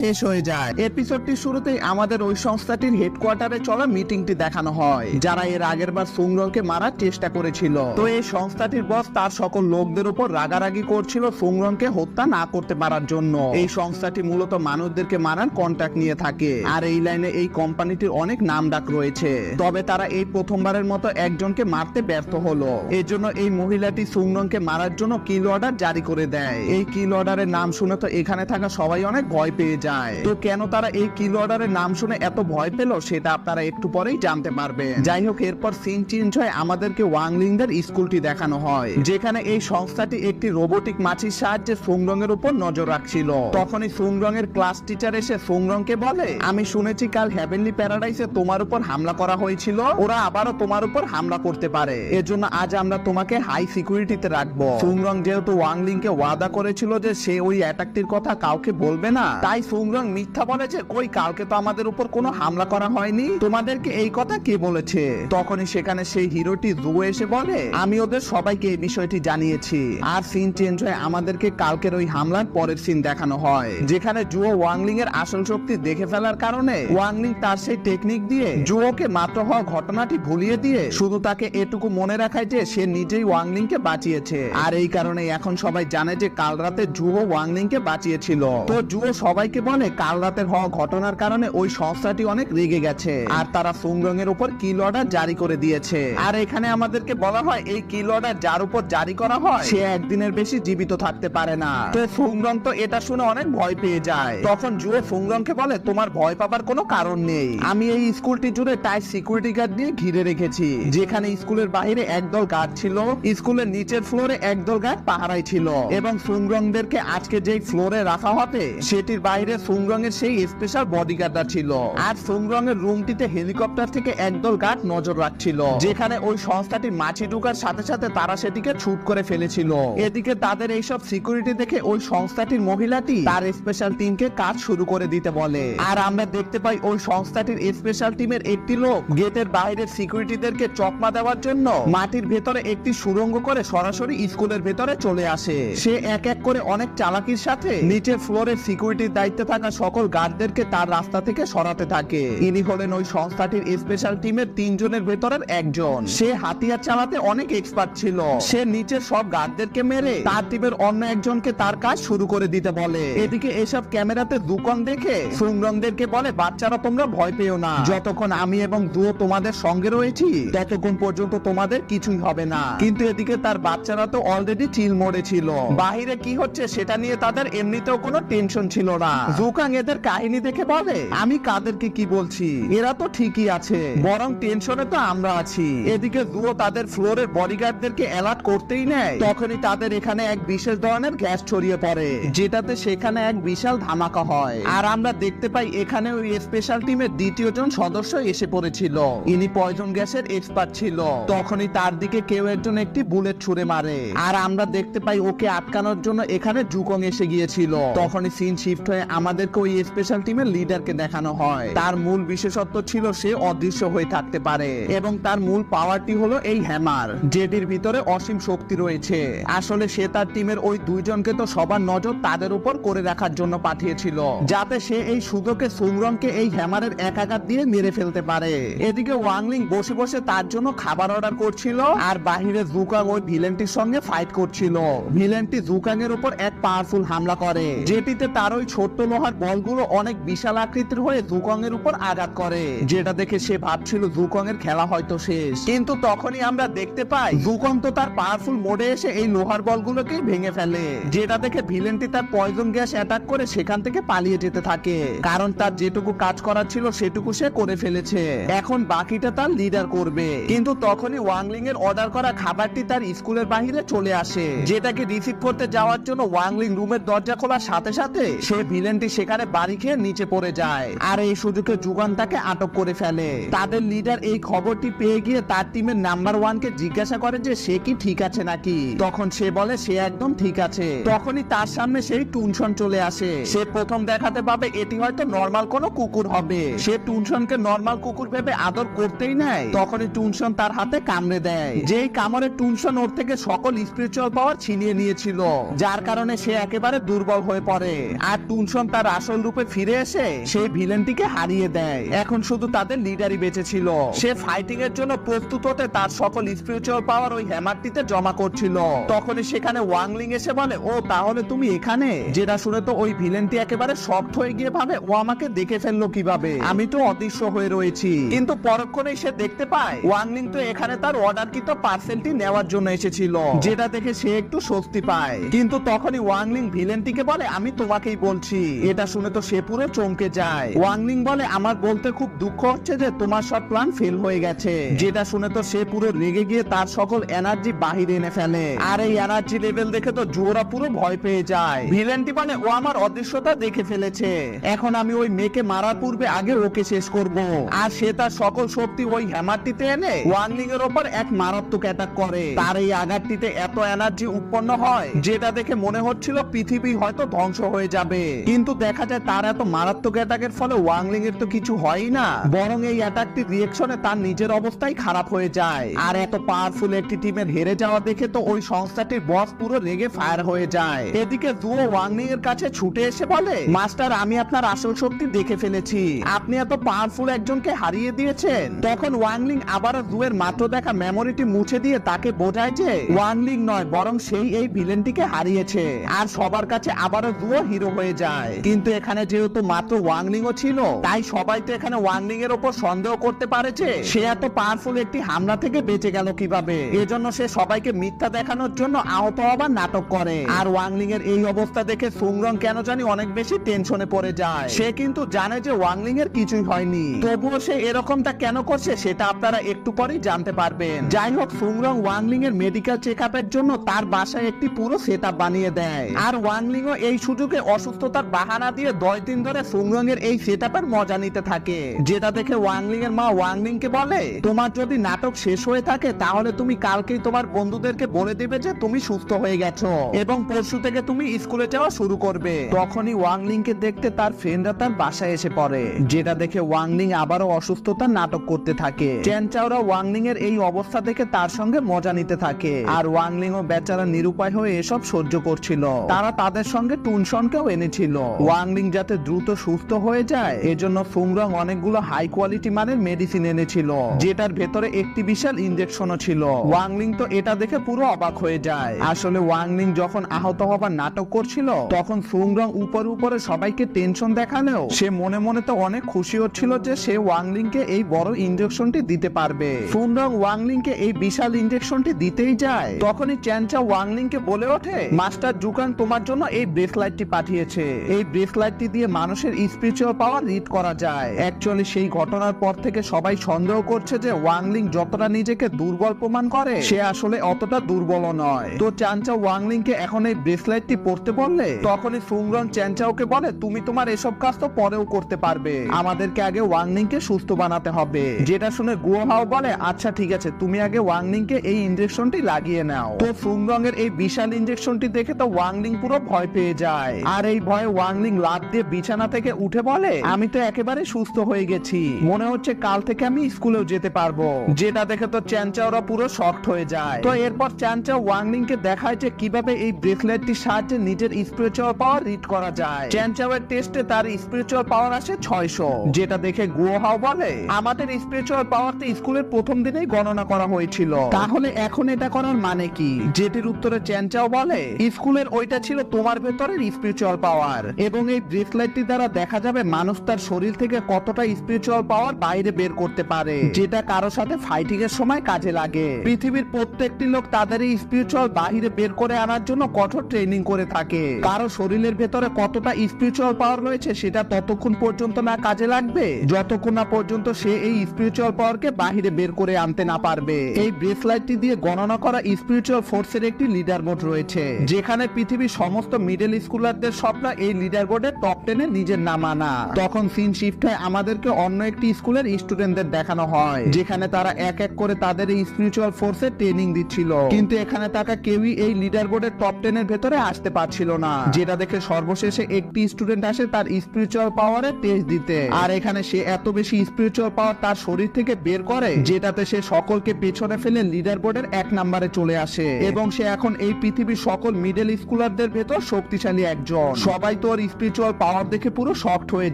শেষ হয়ে যায়। এপিসোডটির শুরুতেই আমাদের ওই সংস্থাটির হেডকোয়ার্টারে চলা মিটিংটি দেখানো হয়, যারা এর আগের বার সুংরংকে মারার চেষ্টা করেছিল। তো এই সংস্থাটির বস তার সকল লোকদের উপর রাগারাগি করছিল সুংরংকে হত্যা না করতে পারার জন্য। এই সংস্থাটি মূলত মানুষদেরকে মারার কন্ট্রাক্ট নিয়ে থাকে, আর এই লাইনে এই কোম্পানিটির অনেক নামডাক রয়েছে। তবে তারা এই প্রথমবারের মতো একজনকে মারতে ব্যর্থ হলো। এর জন্য এই মহিলাটি সুংরংকে মারার জন্য কিল অর্ডার জারি করে দেয়। এই কিল অর্ডারের নাম শুনে তো এখানে থাকা সবাই অনেক ভয় পেয়ে যায়। তো কেন তারা এই কিল অর্ডারের নাম শুনে এত ভয় পেল সেটা আপনারা একটু পরেই জানতে পারবেন। যাই হোক, এরপর সিন চেঞ্জ হয়, আমাদেরকে ওয়াংলিংদের স্কুলটি দেখানো হয়, যেখানে এই সংস্থাটি একটি রোবোটিক মাছির সাহায্যে সুংরং এর উপর নজর রাখছিল। তখনই সুংরং এর ক্লাস টিচার এসে সুংরংকে বলে, আমি শুনেছি কাল হেভেনলি প্যারাডাইসে তোমার উপর হামলা করা হয়েছিল, ওরা আবারও তোমার উপর হামলা করতে পারে, এজন্য আজ আমরা তোমাকে হাই সিকিউরিটিতে রাখবো। সুংরং যেহেতু ওয়াংলিংকে ওয়াদা করেছিল যে সে ওই অ্যাটাকটির কথা কাউকে বলবে না, তাই সুংরং মিথ্যা বলে যে কই কালকে তো আমাদের উপর কোনো হামলা করা হয়নি, তোমাদেরকে এই কথা কে বলেছে। তখনই সেখানে সেই হিরোটি জুও এসে বলে, আমি ওদের সবাইকে এই বিষয়টি জানিয়েছি। আর সিন চেঞ্জ হয়ে আমাদেরকে কালকের ওই হামলার পরের সিন দেখানো হয়, যেখানে জুও ওয়াংলিং এর আসল শক্তি দেখে ফেলার কারণে ওয়াংলিং তার সেই টেকনিক দিয়ে জুওকে মাত্র হওয়া ঘটনাটি ভুলিয়ে দিয়ে শুধু তাকে এটুকু মনে রাখায় যে সে নিজেই ওয়াংলিংকে বাঁচিয়েছে। আর এই কারণে এখন সবাই জানে যে কাল রাতে জুও ওয়াংলিংকে বাঁচিয়েছিল। তো জুও সবাইকে বলে কাল রাতের হওয়া ঘটনার কারণে ওই সংস্থাটি অনেক রেগে গেছে, আর তারা সুংরং এর উপর কিল অর্ডার জারি করে দিয়েছে। আর এখানে আমাদেরকে বলা হয় এই কিল অর্ডার যার উপর জারি করা হয় সে একদিনের বেশি জীবিত থাকতে পারে না। তো সুংরং তো এটা শুনে অনেক ভয় পেয়ে যায়। তখন জুও সুংরংকে বলে, তোমার ভয় পাবার কোনো কারণ নেই, আমি এই স্কুলটি জুড়ে টাইট সিকিউরিটি গার্ড দিয়ে ঘিরে রেখেছি। যেখানে স্কুলের বাইরে একদল গার্ড ছিল, স্কুলের নিচের ফ্লোরে একদল গার্ড পাহারায় ছিল, এবং সুংরংদেরকে আজকে যেই ফ্লোরে রাখা হবে সেটির বাইরে সুংরং এর সেই স্পেশাল বডিগার্ডরা ছিল। আর সুংরং এর রুমটিতে হেলিকপ্টার থেকে একদল গার্ড নজর রাখছিল, যেখানে ওই সংস্থাটির মাছি ঢুকার সাথে সাথে তারা সেটিকে ছুট করে ফেলেছিল। এদিকে তাদের এইসব সিকিউরিটি দেখে ওই সংস্থাটির মহিলাটি তার স্পেশাল টিমকে কাজ শুরু করে দিতে বলে। আর আমরা দেখতে পাই ওই সংস্থাটির স্পেশাল টিমের একটি লোক গেটের বাইরের সিকিউরিটিদেরকে চকমা দেওয়ার জন্য মাটির ভেতরে একটি সুড়ঙ্গ করে সরাসরি স্কুলের ভেতরে চলে আসে। সে এক এক করে অনেক চালাকির সাথে নিচের ফ্লোরের সিকিউরিটির দায়িত্বে থাকা সকল গার্ডদেরকে তার রাস্তা থেকে সরাতে থাকে। ইনি হলেন ওই সংস্থাটির স্পেশাল টিমের 3 জনের ভেতরের একজন। সে হাতিয়ার চালাতে অনেক এক্সপার্ট ছিল। সে নিচের সব গার্ডদেরকে মেরে তার টিমের অন্য একজনকে তার কাজ শুরু করে দিতে বলে। এদিকে এসব ক্যামেরাতে দুকন দেখে সুংরংদেরকে বলে, বাচ্চারা তোমরা ভয় পেও না, যতক্ষণ আমি এবং দুও তোমাদের সঙ্গে রয়েছি ততক্ষণ পর্যন্ত তোমাদের কিছুই হবে না। কিন্তু এদিকে তার বাচ্চারা তো অলরেডি চিল মোড়ে ছিল, বাহিরে কি হচ্ছে সেটা নিয়ে তাদের এমনিতেও কোনো টেনশন ছিল না। জুকাং এদের কাহিনী দেখে বলে, আমি কাদেরকে কি বলছি, এরা তো ঠিকই আছে, বরং টেনশনে তো আমরা আছি। এদিকে জুও তাদের ফ্লোরের বডিগার্ডদেরকে অ্যালার্ট করতেই নেয়, তখনই তাদের এখানে এক বিশেষ ধরনের গ্যাস ছড়িয়ে পড়ে, যেটাতে সেখানে এক বিশাল ধামাকা হয়। আর আমরা দেখতে পাই এখানে ওই স্পেশাল টিমের দ্বিতীয় জন সদস্য এসে পড়েছিল। ইনি পয়জন গ্যাসের এক্সপার্ট ছিল। তখনই তার দিকে কেউ একজন একটি বুলেট ছুড়ে মারে, আর আমরা দেখতে পাই ওকে আটকানোর জন্য এখানে জুকং এসে গিয়েছিল। তখনই সিন শিফট হয়ে আমাদেরকে ওই স্পেশাল টিমের লিডারকে দেখানো হয়। তার মূল বিশেষত্ব ছিল সে অদৃশ্য হয়ে থাকতে পারে, এবং তার মূল পাওয়ারটি হলো এই হ্যামার, যেটির ভিতরে অসীম শক্তি রয়েছে। আসলে সে তার টিমের ওই 2 জনকে তো সবার নজর তাদের উপর করে রাখার জন্য পাঠিয়েছিল, যাতে সে এই সুযোগে সুংরংকে এই হ্যামারের এক আঘাত দিয়ে মেরে ফেলতে পারে। এদিকে ওয়াংলিং বসে বসে তার জন্য খাবার অর্ডার করছিল, আর বাহিরে জুকাং ওই ভিলেনটির সঙ্গে ফাইট করছিল। ভিলেনটি জুকাং এর উপর এক পাওয়ারফুল হামলা করে, যেটিতে তার ওই ছোট্ট লোহার বলগুলো অনেক বিশাল আকৃতির হয়ে জুকং এর উপর আঘাত করে, যেটা দেখে সে ভাবছিল জুকং এর খেলা হয়তো শেষ। কিন্তু তখনই আমরা দেখতে পাই জুকং তো তার পাওয়ারফুল মোডে এসে এই লোহার বলগুলোকে ভেঙে ফেলে, যেটা দেখে ভিলেনটি তার পয়জন গ্যাস অ্যাটাক করে সেখান থেকে পালিয়ে যেতে থাকে, কারণ তার যেটুকু কাজ করার ছিল সেটুকু সে করে ফেলেছে। এখন বাকিটা তার লিডার করবে। কিন্তু তখনই ওয়াংলিং এর অর্ডার করা খাবারটি তার স্কুলের বাইরে চলে আসে, যেটাকে রিসিভ করতে যাওয়ার জন্য ওয়াংলিং রুমের দরজা খোলার সাথে সাথে সে ভিলেনটি সেখানে বাড়ি খেয়ে নিচে পড়ে যায়। আর এই সুযোগে জুগান তাকে আটক করে ফেলে। তাদের লিডার এই খবরটি পেয়ে গিয়ে তার টিমের নাম্বার 1 কে জিজ্ঞাসা করে যে সে কি ঠিক আছে নাকি। তখন সে বলে সে একদম ঠিক আছে। তখনই তার সামনে সেই টুনশন চলে আসে। সে প্রথম দেখাতে পাবে এটি হয়তো নরমাল কোনো কুকুর হবে। সে টুনশনকে নরমাল কুকুর ভেবে আদর করতেই নেয়, তখনই টুনশন তার হাতে কামড়ে দেয়। যেই কামড়ে টুনশন ওর থেকে সকল স্পিরিচুয়াল পাওয়ার ছিনিয়ে নিয়েছিল, যার কারণে সে একেবারে দুর্বল হয়ে পড়ে। আর টুনশন তার আসল রূপে ফিরে এসে সেই ভিলেনটিকে হারিয়ে দেয়। এখন শুধু তাদের লিডারই বেঁচে ছিল। সে ফাইটিং এর জন্য প্রস্তুত হতে তার সকল স্পিরিচুয়াল পাওয়ার ওই হ্যামারটিতে জমা করছিল। তখনই সেখানে ওয়াংলিং এসে বলে, ও তাহলে তুমি এখানে। যেটা শুনে তো ওই ভিলেনটি একেবারে শক্ট হয়ে গিয়ে ভাবে, ও আমাকে দেখে ফেললো কিভাবে, আমি তো অদৃশ্য হয়ে রয়েছি। কিন্তু পরক্ষণেই সে দেখতে পায় ওয়াংলিং তো এখানে তার অর্ডারকৃত পার্সেলটি নেওয়ার জন্য এসেছিল, যেটা দেখে সে একটু স্বস্তি পায়। কিন্তু তখনই ওয়াংলিং ভিলেনটিকে বলে, আমি তোমাকেই বলছি। এটা শুনে তো সে পুরো চমকে যায়। ওয়াংলিং বলে, আমার বলতে খুব দুঃখ হচ্ছে যে তোমার সব প্ল্যান ফেল হয়ে গেছে। যেটা শুনে তো সে পুরো রেগে গিয়ে তার সকল এনার্জি বাহিরে এনে ফেলে। আর এই এনার্জি লেভেল দেখে তো জোরা পুরো ভয় পেয়ে যায়। ভিলেনটি বলে, ও আমার অদৃশ্যতা দেখে ফেলেছে, এখন আমি ওই মেয়েকে মারার পূর্বে আগে ওকে শেষ করব। আর সে তার সকল শক্তি ওই হ্যামারটিতে এনে ওয়াংলিং এর উপর এক মারাত্মক অ্যাটাক করে। তার এই আঘাতটিতে এত এনার্জি উৎপন্ন হয় যেটা দেখে মনে হচ্ছিল পৃথিবী হয়তো ধ্বংস হয়ে যাবে। কিন্তু দেখা যায় তার এত মারাত্মক অ্যাটাকের ফলে ওয়াংলিং এর তো কিছু হয়ই না, বরং এই অ্যাটাকটির রিঅ্যাকশনে তার নিজের অবস্থাই খারাপ হয়ে যায়। আর এত পাওয়ারফুল একটি টিমের হেরে যাওয়া দেখে তো ওই সংস্থাটির বস পুরো রেগে ফায়ার হয়ে যায়। এদিকে জুও ওয়াংলিং এর কাছে ছুটে এসে বলে, মাস্টার আমি আপনার আসল শক্তি দেখে ফেলেছি, আপনি এত পাওয়ারফুল একজনকে হারিয়ে দিয়েছেন। তখন ওয়াংলিং আবার জুয়ের মাত্র দেখা মেমোরিটি মুছে দিয়ে তাকে বোঝায় যে ওয়াংলিং নয় বরং সেই এই ভিলেনটিকে হারিয়েছে। আর সবার কাছে আবারও জুও হিরো হয়ে যায়। কিন্তু এখানে যেহেতু মাত্র ওয়াংলিংও ছিল, তাই সবাই তো এখানে ওয়াংলিং এর উপর সন্দেহ করতে পারে যে সে এত পাওয়ারফুল একটি হামলা থেকে বেঁচে গেল কিভাবে। এজন্য সে সবাইকে মিথ্যা দেখানোর জন্য আহত হবার নাটক করে। আর ওয়াংলিং এর এই অবস্থা দেখে সুংরং কেন জানি অনেক বেশি টেনশনে পড়ে যায়। সে কিন্তু জানে যে ওয়াংলিং এর কিছুই হয়নি, তবুও সে এরকমটা কেন করছে সেটা আপনারা একটু পরেই জানতে পারবেন। যাই হোক, সুংরং ওয়াংলিং এর মেডিকেল চেকআপের জন্য তার বাসায় একটি পুরো সেটআপ বানিয়ে দেয়। আর ওয়াংলিংও এই সুযোগে অসুস্থতার বাহানা দিয়ে 10 দিন ধরে সুংরং এর এই সেটআপের মজা নিতে থাকে। যেটা দেখে ওয়াংলিং এর মা ওয়াংলিং কে বলে, তোমার যদি নাটক শেষ হয়ে থাকে তাহলে তুমি কালকেই তোমার বন্ধুদেরকে বলে দিবে যে তুমি সুস্থ হয়ে গেছো এবং পরশু থেকে তুমি স্কুলে যাওয়া শুরু করবে। তখনই ওয়াংলিং কে দেখতে তার ফ্রেন্ডরা তার বাসায় এসে পড়ে। যেটা দেখে ওয়াংলিং আবারও অসুস্থতার নাটক করতে থাকে। চ্যানচাওরা ওয়াংলিং এর এই অবস্থা দেখে তার সঙ্গে মজা নিতে থাকে। আর ওয়াংলিং ও বেচারা নিরুপায় হয়ে এসব সহ্য করছিল। তারা তাদের সঙ্গে টুনশনকেও এনেছিল। ওয়াংলিং যাতে দ্রুত সুস্থ হয়ে যায় এজন্য সুংরং অনেকগুলো হাই কোয়ালিটি মানের মেডিসিন এনেছিল, যেটার ভেতরে একটি বিশাল ইনজেকশনও ছিল। ওয়াংলিং তো এটা দেখে পুরো অবাক হয়ে যায়। আসলে ওয়াংলিং যখন আহত হবার নাটক করছিল তখন সুংরং উপরে উপরে সবাইকে টেনশন দেখালেও সে মনে মনে তো অনেক খুশি হচ্ছিল যে সে ওয়াংলিং কে এই বড় ইনজেকশনটি দিতে পারবে। সুংরং ওয়াংলিং কে এই বিশাল ইনজেকশনটি দিতেই যায় তখনই চ্যানচা ওয়াংলিং কে বলে ওঠে, মাস্টার জুকান তোমার জন্য এই ব্রেসলাইটটি পাঠিয়েছে। এই ব্রেসলাইটটি দিয়ে মানুষের স্পিরিচুয়াল পাওয়ার রিড করা যায়। অ্যাকচুয়ালি সেই ঘটনার পর থেকে সবাই সন্দেহ করছে যে ওয়াংলিং যতটা নিজেকে দুর্বল প্রমাণ করে সে আসলে অতটা দুর্বল নয়। তো চ্যানচা ওয়াংলিং কে এখন এই ব্রেসলাইটটি পড়তে বললে তখনই সুংরং চ্যানচাওকে বলে, তুমি তোমার এসব কাজ তো পরেও করতে পারবে, আমাদেরকে আগে ওয়াংলিং কে সুস্থ বানাতে হবে। যেটা শুনে গুয়াহাও বলে, আচ্ছা ঠিক আছে, তুমি আগে ওয়াংলিং কে এই ইনজেকশনটি লাগিয়ে নাও। তো সুংরং এর এই বিশাল ইনজেকশনটি দেখে তো ওয়াংলিং পুরো ভয় পেয়ে যায়। আর এই ভয়ে ওয়াংলিং লাফ দিয়ে বিছানা থেকে উঠে বলে, আমি তো একেবারে সুস্থ হয়ে গেছি, মনে হচ্ছে কাল থেকে আমি স্কুলেও যেতে পারবো। যেটা দেখে তো চ্যানচাওরা পুরো শকড হয়ে যায়। তো এরপর চ্যানচাও ওয়াংলিং কে দেখায় যে কিভাবে এই ব্রেসলেটটির সাহায্যে নিজের স্পিরিচুয়াল পাওয়ার রিড করা যায়। চ্যানচাও এর টেস্টে তার স্পিরিচুয়াল পাওয়ার আসে 600। যেটা দেখে গুয়াহাও বলে, আমাদের স্পিরিচুয়াল পাওয়ার তো স্কুলের প্রথম দিনেই গণনা করা হয়েছিল, তাহলে এখন এটা করার মানে কি? যেটির উত্তরে চ্যানচাও বলে, স্কুলের ওইটা ছিল তোমার ভেতরের স্পিরিচুয়াল পাওয়ার, এবং এই ব্রেসলেটটি দ্বারা দেখা যাবে মানুষ তার শরীর থেকে কতটা স্পিরিচুয়াল পাওয়ার বাইরে বের করতে পারে, যেটা কারো সাথে ফাইটিং এর সময় কাজে লাগে। পৃথিবীর প্রত্যেকটি লোক তাদের এই স্পিরিচুয়াল বাহিরে বের করে আনার জন্য কঠোর ট্রেনিং করে থাকে। কারো শরীরের ভেতরে কতটা স্পিরিচুয়াল পাওয়ার রয়েছে সেটা ততক্ষণ পর্যন্ত না কাজে লাগবে যতক্ষণ না পর্যন্ত সে এই স্পিরিচুয়াল পাওয়ারকে বাহিরে বের করে আনতে না পারবে। এই ব্রেসলাইটটি দিয়ে গণনা করা স্পিরিচুয়াল ফোর্সের একটি লিডার বোর্ড রয়েছে, যেখানে পৃথিবীর সমস্ত মিডল স্কুলারদের স্বপ্ন এই লিডার বোর্ডের টপ 10 এ নিজের নাম আনা। তখন সিন শিফট হয় আমাদেরকে অন্য একটি স্কুলের স্টুডেন্টদের দেখানো হয়, যেখানে তারা এক এক করে তাদের এই স্পিরিচুয়াল ফোর্সের ট্রেনিং দিচ্ছিল। কিন্তু এখানে তারা কেউই এই লিডার বোর্ডের টপ 10 এর ভেতরে আসতে পারছিল না। যেটা দেখে সর্বশেষে একটি স্টুডেন্ট আসে তার স্পিরিচুয়াল পাওয়ারের টেস্ট দিতে। আর এখানে সে এত বেশি স্পিরিচুয়াল পাওয়ার তার শরীর থেকে বের করে যেটাতে সে সকলকে পেছনে ফেলে লিডার বোর্ডের 1 নম্বরে চলে আসে, এবং সে এখন এই পৃথিবীর সকল মিডল স্কুলারদের ভেতর শক্তিশালী একজন। সবাই তো ওর গুয়াওর স্পিরিচুয়াল পাওয়ার দেখে পুরো শকড হয়ে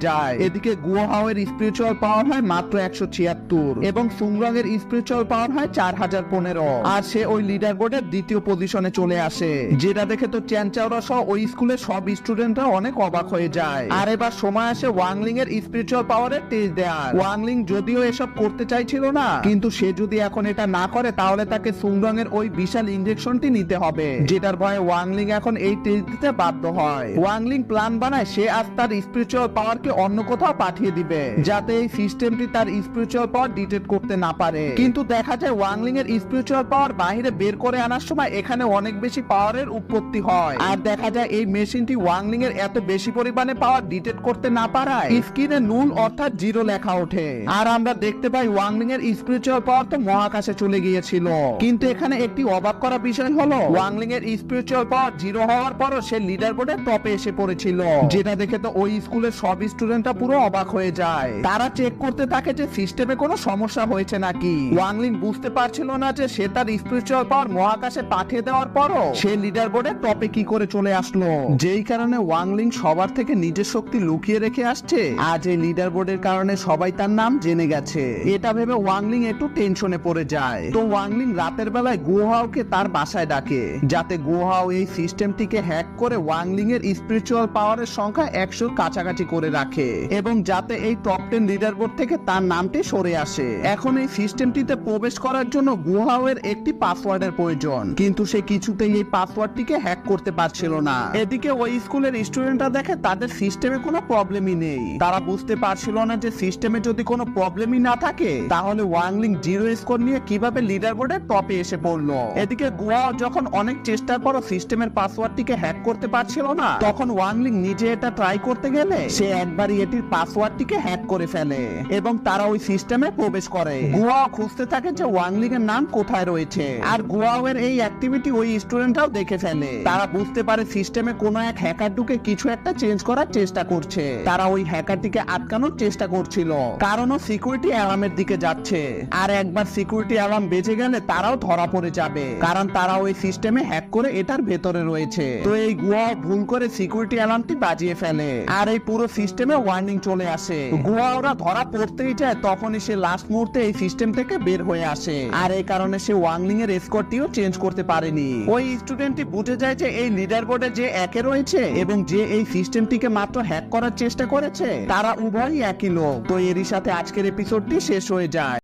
যায়। এদিকে গুয়াওয়ের স্পিরিচুয়াল পাওয়ার হয় মাত্র 176 এবং সুংরং এর স্পিরিচুয়াল পাওয়ার হয় 4015, আর সে ওই লিডার বোর্ডের দ্বিতীয় পজিশনে চলে আসে, যেটা দেখে তো চ্যানচাওরা সহ ওই স্কুলের সব স্টুডেন্টরা অনেক অবাক হয়ে যায়। আর এবার সময় আসে ওয়াংলিং এর স্পিরিচুয়াল পাওয়ারের টেস্ট দেওয়ার। ওয়াংলিং যদিও এসব করতে চাইছিল না, কিন্তু সে যদি এখন এটা না করে তাহলে তাকে সুংরং এর ওই বিশাল ইনজেকশনটি নিতে হবে, যেটার ভয়ে ওয়াংলিং এখন এই টেস্ট দিতে বাধ্য হয়। ওয়াংলিং প্ল্যান বানায় সে আজ তার স্পিরিচুয়াল পাওয়ারকে অন্য কোথাও পাঠিয়ে দিবে, যাতে এই সিস্টেমটি তার স্পিরিচুয়াল পাওয়ার ডিটেক্ট করতে না পারে। কিন্তু দেখা যায় ওয়াংলিং এর স্পিরিচুয়াল পাওয়ার বাইরে বের করে আনার সময় এখানে অনেক বেশি পাওয়ারের উৎপত্তি হয়, আর দেখা যায় এই মেশিনটি ওয়াংলিং এর এত বেশি পরিমাণে পাওয়ার ডিটেক্ট করতে না পারায় স্ক্রিনে নুল অর্থাৎ 0 লেখা ওঠে। আর আমরা দেখতে পাই ওয়াংলিং এর স্পিরিচুয়াল পাওয়ার তো মহাকাশে চলে গিয়েছিল। কিন্তু এখানে একটি অবাক করা বিষয় হলো ওয়াংলিং এর স্পিরিচুয়াল পাওয়ার 0 হওয়ার পরও সে লিডার বোর্ডের টপে এসে পড়েছিল, যেটা দেখে তো ওই স্কুলের সব স্টুডেন্টরা পুরো অবাক হয়ে যায়। তারা চেক করতে থাকে যে সিস্টেমে কোনো সমস্যা হয়েছে নাকি। ওয়াংলিং বুঝতে পারছিল না যে সে তার স্পিরিচুয়াল পাওয়ার মহাকাশে পাঠিয়ে দেওয়ার পরও সে লিডার বোর্ডের টপে কি করে চলে আসলো, যেই কারণে ওয়াংলিং সবার থেকে নিজের শক্তি লুকিয়ে রেখে আসছে। আজ এই লিডার বোর্ডের কারণে সবাই তার নাম জেনে গেছে। এটা ভেবে ওয়াংলিং একটু টেনশনে পড়ে যায়। তো ওয়াংলিং রাতের বেলায় গুহাওকে তার বাসায় ডাকে, যাতে গুহাও এই সিস্টেমটিকে হ্যাক করে ওয়াংলিং এর স্পিরিচুয়াল পাওয়ারের সংখ্যা 100 কাছাকাছি করে রাখে, এবং যাতে এই টপ 10 লিডার বোর্ড থেকে তার নামটি সরে আসে। এখন এই সিস্টেমটিতে প্রবেশ করার জন্য গুহাওয়ের একটি পাসওয়ার্ডের প্রয়োজন, কিন্তু সে কিছুতেই এই পাসওয়ার্ডটিকে হ্যাক করতে পারছিল না। এদিকে ওই স্কুলের স্টুডেন্টরা দেখে তাদের সিস্টেমে কোনো প্রবলেমই নেই। তারা বুঝতে পারছিল না যে সিস্টেমে যদি কোনো প্রবলেমই না থাকে তাহলে ওয়াংলিং 0 স্কোর নিয়ে কিভাবে লিডার বোর্ডের টপে এসে পড়লো। এদিকে গুয়াও যখন অনেক চেষ্টার পরও সিস্টেমের পাসওয়ার্ডটিকে হ্যাক করতে পারছিল না, তখন ওয়াংলিং নিজে এটা ট্রাই করতে গেলে সে একবারই এটির পাসওয়ার্ডটিকে হ্যাক করে ফেলে এবং তারা ওই সিস্টেমে প্রবেশ করে। গুয়াও খুঁজতে থাকে যে ওয়াংলিং এর নাম কোথায় রয়েছে, আর গুয়াও এর এই অ্যাক্টিভিটি ওই স্টুডেন্টরাও দেখে ফেলে। তারা বুঝতে পারে সিস্টেমে কোনো এক হ্যাকার ঢুকে কিছু একটা চেঞ্জ করার চেষ্টা করছে। তারা ওই হ্যাকারটিকে আটকানোর চেষ্টা করছিল, কারণ ও সিকিউরিটি অ্যালার্মের দিকে যাচ্ছে। আর একবার সিকিউরিটি অ্যালার্ম বেজে গেলে তারাও ধরা পড়ে যাবে, কারণ তারা ওই সিস্টেমে হ্যাক করে এটার ভেতরে রয়েছে। তো এই গুয়া ভুল করে সিকিউরিটি অ্যালার্মটি বাজিয়ে ফেলে, আর এই পুরো সিস্টেমে ওয়ার্নিং চলে আসে। গুয়া ওরা ধরা পড়তেই যায়, তখনই সে লাস্ট মুহূর্তে এই সিস্টেম থেকে বের হয়ে আসে, আর এই কারণে সে ওয়াংলিং এর স্কোরটিও চেঞ্জ করতে পারেনি। ওই স্টুডেন্টটি বুঝে যায় যে এই লিডার বোর্ডে যে একে রয়েছে এবং যে এই সিস্টেমটিকে মাত্র হ্যাক করার চেষ্টা করেছে তারা উভয়ই একই লোক। তো এরই সাথে আজকের এপিসোডটি শেষ হয়ে যায়।